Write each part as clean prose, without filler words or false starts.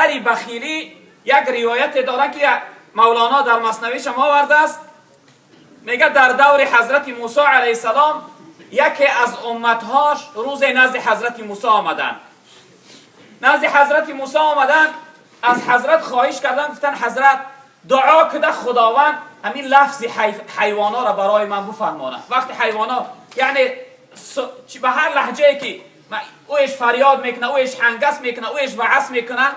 خری بخیلی یک روایت داره که مولانا در مثنویش ما آورده است. میگه در دور حضرت موسی علیه السلام یکی از امتهاش روز نزد حضرت موسی آمدن. نزد حضرت موسی آمدن، از حضرت خواهش کردن، گفتن حضرت دعا کده خداوند همین لفظ حیوانا را برای من بفهمانه. وقتی حیوانا یعنی به هر لهجه‌ای که اویش فریاد میکنه، اویش هنگس میکنه، اویش وعس میکنه،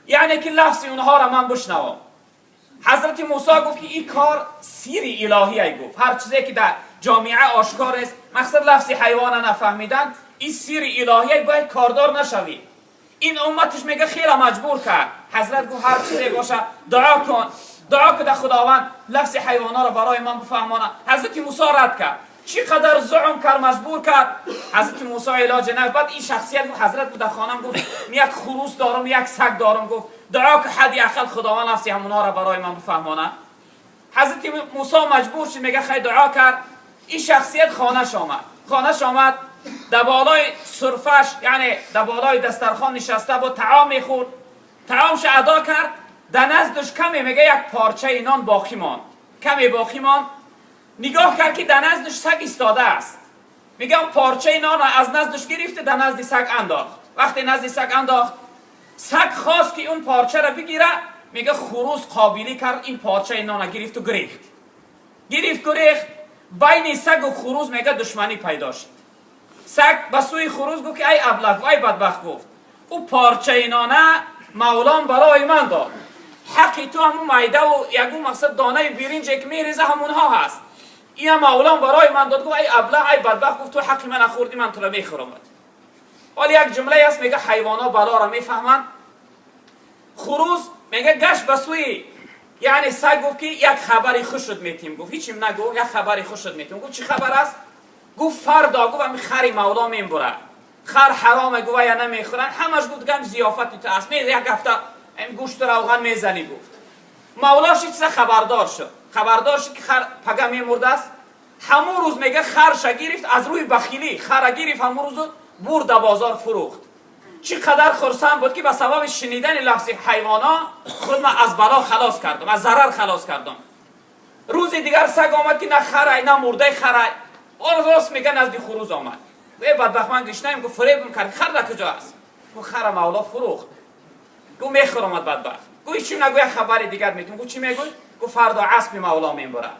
یعنی که لفظ اونها را من بشنوم. حضرت موسی گفت که این کار سیر الهی گفت، هر چیزی که در جامعه آشکار است، مقصد لفظ حیوان نفهمیدن، این سیر الهی باید کاردار نشوی. این امتش میگه خیلی مجبور کرد. حضرت گفت هر چیزی باشه دعا کن، دعا کده خداوند لفظ حیوانا را برای من بفهمانه. حضرت موسی رد کرد، چقدر زعم کرد، مجبور کرد. حضرت موسی علاج نه. بعد این شخصیت گفت حضرت بود خانم گفت یک خروس دارم، یک سگ دارم، گفت دعا که حدی اقل خداوند لفظ همونا را برای من بفهمانه. حضرت موسی مجبور شد، میگه خیلی دعا کرد. این شخصیت خانه‌اش آمد، در بالای سرفش یعنی در بالای دسترخوان نشسته بود، طعام میخورد. طعامش ادا کرد، در نزدش کمی میگه یک پارچه نان باقی ماند، کمی باقی ماند. نگاه کرد که در نزدش سگ ایستاده است. میگه اون پارچه نان از نزدش گرفته، در نزد سگ انداخت. وقتی نزد سگ انداخت، سگ خواست که اون پارچه را بگیره. میگه خروس قابلی کرد، این پارچه نان گرفت و گریخت. بین سگ و خروس میگه دشمنی پیدا شد. سگ به سوی خروس گفت که ای ابله، ای بدبخت، گفت او پارچه نانه مولان برای من داد، حقی تو همون معده و یکون مقصد دانه برنجی که میریزه همونها هست، این مولان برای من داد. گفت ای ابله، ای بدبخت، گفت تو حقی من نخوردی، من تو را میخورم. ولی یک جمله هست میگه حیوانا بلا را میفهمن. خروس میگه گشت به سوی یعنی سگ گفت که یک خبری خوشت میتیم. گفت هیچیم نگو، یک خبری خوشت میتیم. گفت چی خبر است؟ گفت فردا گفت همین خری مولا میبره، خر حرامه گفت یا نمیخورن، همش گفت گم زیافتی تو است، یک هفته این گوشت روغن میزنی. گفت مولاش چیز خبردار شد که خر پگه میمرده است. همون روز میگه خرش گرفت، از روی بخیلی خر گرفت، همون روز برد بازار فروخت. چقدر خرسند بود که به سبب شنیدن لفظ حیوانا خود من از بلا خلاص کردم، از ضرر خلاص کردم. روز دیگر سگ آمد که نه خره نه مرده خره، راست میگه نزد خروس آمد. ای بدبخت من گشنم، گفت فریبم کرد، خر در کجا است؟ گفت خر مولا فروخت. گفت میخورم بدبخت. گفت چی نگو، یک خبر دیگر میتونم. گفت چی میگوی؟ گفت فردا اسب مولا میبره.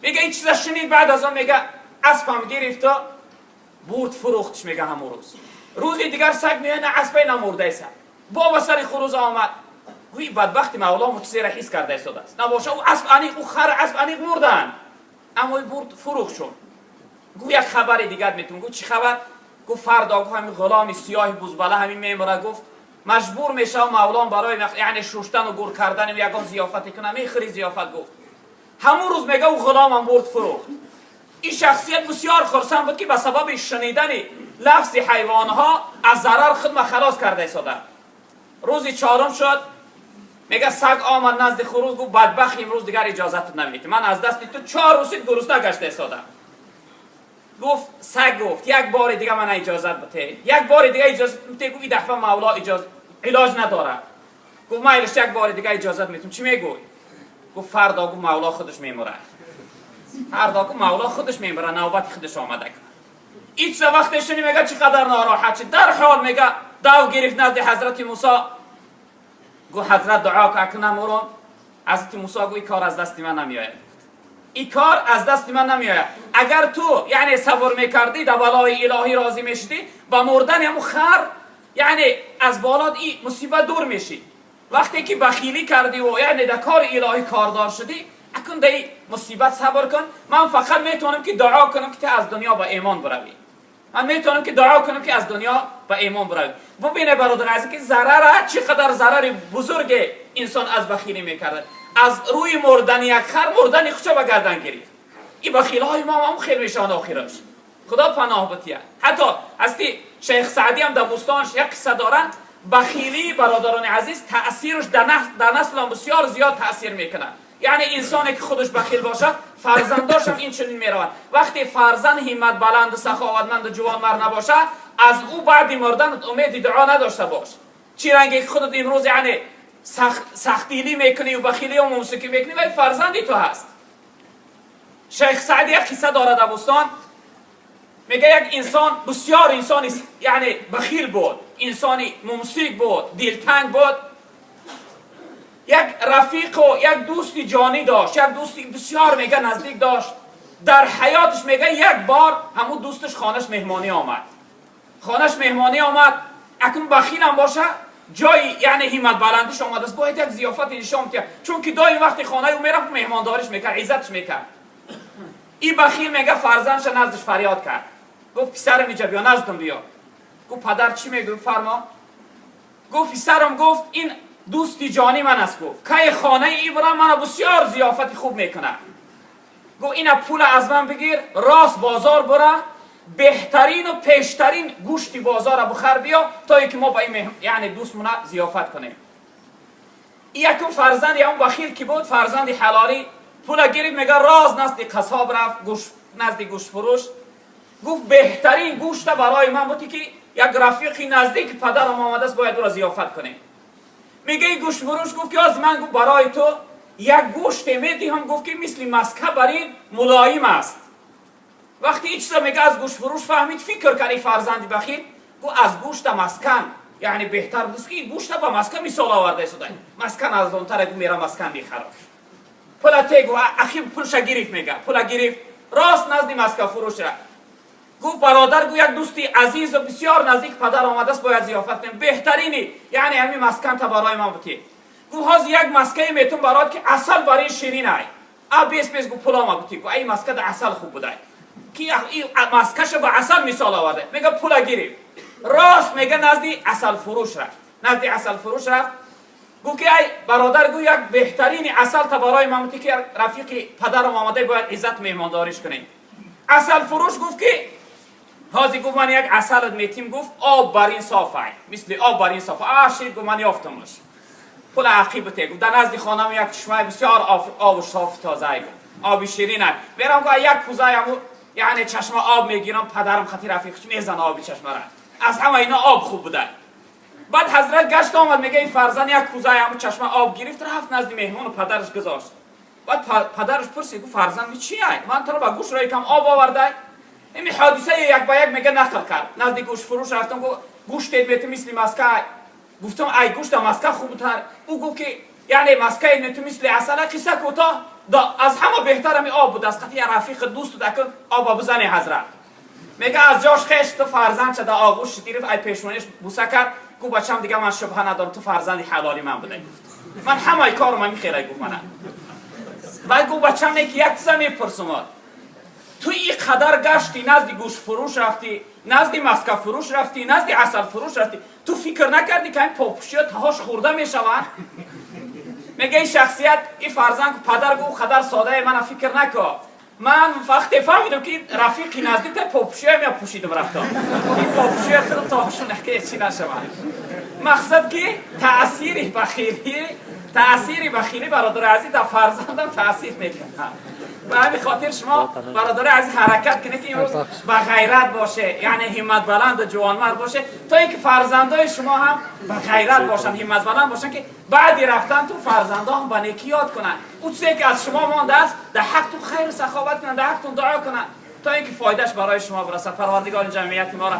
میگه این چیزا شنید، بعد از اون میگه اسبم گرفت برد فروختش. میگه همون روز دیگر سگ میگه نه اسب نه مرده است. با سر خروس آمد. وی بدبخت مولا مچسی را حس کرده است. نباشه او اسب انیق، او خر اسب انیق مردن، اما برد فروخت شد. گفت یک خبر دیگر میتونم. گفت چی خبر؟ گفت فردا گفت همین غلام سیاه بزبله همین میمره، گفت مجبور میشه مولا برای یعنی شوشتن و گور کردن و یگان زیافتی کنه، میخری زیافت. گفت همون روز میگه او غلامم برد فروخت. این شخصیت بسیار خرسند بود که به سبب شنیدن لفظ حیوانها از ضرر خود خلاص کرده است. روز چهارم شد، میگه سگ آمد نزد خروس، گفت بدبخت امروز دیگر اجازت نمیدم، من از دست تو 4 روز گرسنه گشته استادم. گفت سگ گفت یک بار دیگه من اجازت بده، یک بار دیگه اجازت بده. گفت این دفعه مولا علاج نداره. گفت من یک بار دیگه اجازت میدم. چی میگوی؟ گفت فردا گفت مولا خودش میمره. فردا گفت مولا خودش میمره، نوبت خودش آمده. این سه وقتش میگه چقدر ناراحت شد. در حال میگه داو گرفت نزد حضرت موسی. گفت حضرت دعا کنم مرون. حضرت موسی گفت این کار از دست من نمیآید. این کار از دست من نمیآید. اگر تو یعنی صبر میکردی در بالای الهی راضی میشدی، با مردن همون خر یعنی از بالا این مصیبت دور میشی. وقتی که بخیلی کردی و یعنی در کار الهی کاردار شدی، اکن در این مصیبت صبر کن. من فقط میتونم که دعا کنم که از دنیا به ایمان بروی. من میتونم که دعا کنم که از دنیا به ایمان بروی. ببینه برادر عزیز که ضرر چقدر ضرر بزرگ انسان از بخیلی میکرد. از روی مردن یک خر مردن خودشو به گردن گرفت. این بخیل‌های ما هم خیر میشن آخرش. خدا پناه بده. حتی هستی شیخ سعدی هم در بستانش یک قصه داره. بخیلی برادران عزیز تأثیرش در نسل بسیار زیاد تأثیر میکنه. یعنی انسانی که خودش بخیل باشه، فرزنداش هم این چنین میروند. وقتی فرزند همت بلند و سخاوتمند و جوانمرد نباشه، از او بعد مردن امید دعا نداشته باش. چی رنگی که خودت امروز یعنی سختیلی میکنی و بخیلی و موسیقی میکنی ولی فرزندی تو هست. شیخ سعدی یک قصه دارد در بستان، میگه یک انسان بسیار انسانی یعنی بخیل بود، انسانی ممسک بود، دلتنگ بود. یک رفیق و یک دوستی جانی داشت، یک دوستی بسیار میگه نزدیک داشت. در حیاتش میگه یک بار همون دوستش خانش مهمانی آمد. اکنون بخیل هم باشه جای یعنی همت بلندیش آمده است، باید یک ضیافت نشان کرد، چون که دائم وقتی خانه او میرفت مهمانداریش میکرد، عزتش میکرد. این بخیل میگه فرزندش نزدش فریاد کرد، گفت پسرم اینجا بیا، نزدم بیا. گفت پدر چی میگه؟ فرما. گفت پسرم، گفت این دوستی جانی من است، گفت که خانه ای برام من بسیار ضیافت خوب میکنه. گفت اینا پول از من بگیر، راست بازار برا، بهترین و پیشترین گوشتی بازار بخر بیا تا اینکه ما با این یعنی دوستمون ضیافت کنیم. یکم فرزند اون بخیل که بود، فرزند حلالی، پول گرفت میگه راز نزد قصاب رفت، نزد گوشت فروش، گفت بهترین گوشت برای من بود که یک رفیقی نزدیک پدرم آمده است باید او را ضیافت کنیم. میگه گوشت فروش گفت که از من گفت برای تو یک گوشت میدهم، گفت که مثل مسکه برین ملایم است. وقتی هیچ چیز میگه از گوشت فروش فهمید، فکر کرد فرزند بخیل، گفت از گوشت مسکن یعنی بهتر بود که گوشت با مسکن مثال آورده شده، مسکن از اون طرف میرم مسکن میخرم. پول تگو اخیر پولش گرفت، میگه پول گرفت راست نزد مسکن فروش رفت. گفت برادر، گفت یک دوستی عزیز و بسیار نزدیک پدر آمده است باید ضیافت کنیم، بهترینی یعنی همین مسکن تا برای ما بودی. گفت هاز یک مسکه میتون برات که اصل برای شیرین ای بیس گفت پولا ما بودی، گفت ای مسکه د اصل خوب بوده کی این مسکش با اصل مثال آورده. میگه پول گرفت راست میگه نزد اصل فروش رفت. گفت که ای برادر، گفت یک بهترین اصل تا برای ما بودی که رفیق پدرم آمده باید عزت مهمانداریش کنیم. اصل فروش گفت که هازی، گفت من یک اصل میتیم، گفت آب بر این صافه، مثل آب بر این صافه. شیر گفت من یافتمش. پول عقیبته. گفت در نزد خانم یک چشمه بسیار آب صاف تازه، گفت آب شیرینه. میرم گفت یک کوزه یعنی چشمه آب میگیرم، پدرم خاطر رفیقش میزنه آب چشمه را، از همه اینا آب خوب بوده. بعد حضرت گشت آمد، میگه این فرزند یک کوزه چشمه آب گرفت رفت نزد مهمان و پدرش گذاشت. بعد پدرش پرسید، گفت فرزند چی هست؟ من تو رو با گوش را یکم آب آورده. این حادثه یک با یک میگه نقل کرد. نزد گوشت فروش رفتم، گفت گوشت میت مثل مسکه. گفتم ای گوشت مسکه خوبتر. او گفت که یعنی مسکه میت مثل اصل. قصه کوتاه از همه بهتر می آب بود. از خاطر رفیق دوست دکن آب بزنی حضرت. میگه از جاش خش تو فرزند شده آغوش گرفت، ای پیشونیش بوسه کرد. گفت بچم دیگه من شبهه ندارم، تو فرزند حلالی من بوده. من همه کارو من میخیره. گفت من بعد گفت بچم یک چیز میپرسم، تو این قدر گشتی، نزد گوشت فروش رفتی، نزد مسکه فروش رفتی، نزد عسل فروش رفتی، تو فکر نکردی که این پاپوشی تهاش خورده میشوند؟ میگه این شخصیت، این فرزند پدر گفت قدر ساده من فکر نکن. من وقتی فهمیدم که رفیقی نزدیک پاپوشی هم پوشیدم رفتم. این پاپوشی خودم تهاشون نکه چی نشوند. مقصد که تأثیر بخیلی برادر عزیز در فرزندم تأثیر میکنه. و همین خاطر شما برادر عزیز حرکت کنید که امروز با غیرت باشه، یعنی همت بلند و جوانمرد باشه، تا اینکه فرزندای شما هم با غیرت باشن، همت بلند باشن که بعدی رفتن تو فرزندا هم با نیکی یاد کنن. اون چیزی که از شما مانده است در حق تو خیر سخاوت کنن، در حقتون دعا کنن تا اینکه فایدهش برای شما برسه. پروردگار جمعیت ما را